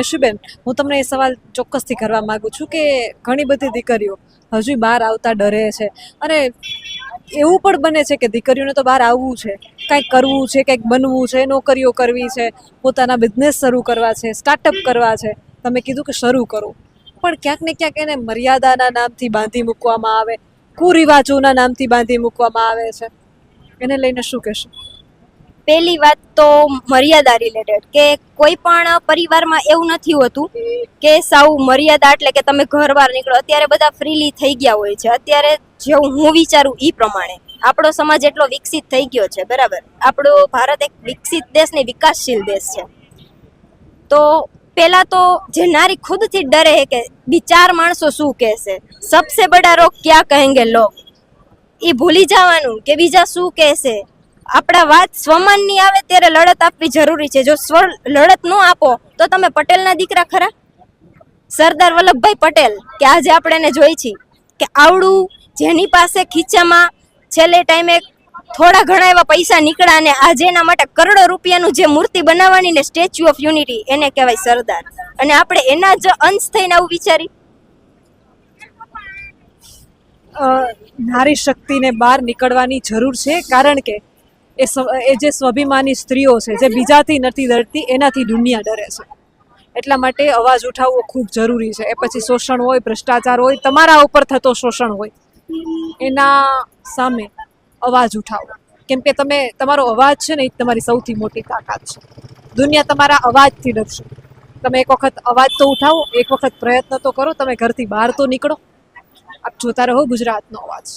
મેશુબેન, હું તમને એ સવાલ ચોક્કસથી કરવા માંગુ છું કે ઘણી બધી દીકરીઓ હજુ બહાર આવતા ડરે છે, અને એવું પણ બને છે કે દીકરીઓને તો બહાર આવવું છે, કંઈક કરવું છે, કંઈક બનવું છે, નોકરીઓ કરવી છે, પોતાના બિઝનેસ શરૂ કરવા છે, સ્ટાર્ટઅપ કરવા છે. તમે કીધું કે શરૂ કરો, પણ ક્યાંક ને ક્યાંક એને મર્યાદાના નામથી બાંધી મૂકવામાં આવે, કુરિવાજોના નામથી બાંધી મૂકવામાં આવે છે. એને લઈને શું કહેશો? પહેલી વાત તો મર્યાદા રિલેટેડ, કે કોઈ પણ પરિવારમાં એવું નથી હોતું કે સાવ મર્યાદા એટલે કે તમે ઘર બહાર નીકળો. અત્યારે બધા ફ્રીલી થઈ ગયા હોય છે. અત્યારે જેવું હું વિચારું એ પ્રમાણે આપણો સમાજ એટલો વિકસિત થઈ ગયો છે, બરાબર. આપણો ભારત એક વિકસિત દેશ ને વિકાસશીલ દેશ છે. તો પેલા તો જે નારી ખુદથી ડરે है કે બી ચાર માણસો શું કહેશે, સબસે બડા રોગ ક્યાં કહેંગે લોગ, એ ભૂલી જવાનું કે બીજા શું કહેશે. આપણા વાત સ્વમાનની આવે ત્યારે લડત આપવી જરૂરી છે. જો સ્વ લડત ન આપો તો તમે પટેલના દીકરા ખરા, સરદાર વલ્લભભાઈ પટેલ, કે આજે આપણે એને જોઈ છીએ કે આવડું જેની પાસે ખીચામાં છેલ્લે ટાઈમે થોડા ઘણા એવા પૈસા નીકળ્યા અને આજે એના માટે કરોડો રૂપિયાનું જે મૂર્તિ બનાવવાની ને સ્ટેચ્યુ ઓફ યુનિટી, એને કહેવાય સરદાર. અને આપણે એના જ અંશ થઈને આવું વિચારી. નારી શક્તિને બહાર નીકળવાની જરૂર છે, કારણ કે એ જે સ્વાભિમાની સ્ત્રીઓ છે, જે બીજાથી નથી ડરતી, એનાથી દુનિયા ડરે છે. એટલા માટે અવાજ ઉઠાવવો ખૂબ જરૂરી છે. એ પછી શોષણ હોય, ભ્રષ્ટાચાર હોય, તમારા ઉપર થતો શોષણ હોય, એના સામે અવાજ ઉઠાવો. કેમ કે તમારો અવાજ છે ને, એ તમારી સૌથી મોટી તાકાત છે. દુનિયા તમારા અવાજથી ડરશે. તમે એક વખત અવાજ તો ઉઠાવો, એક વખત પ્રયત્ન તો કરો, તમે ઘરથી બહાર તો નીકળો. આપ જોતા રહો ગુજરાતનો અવાજ.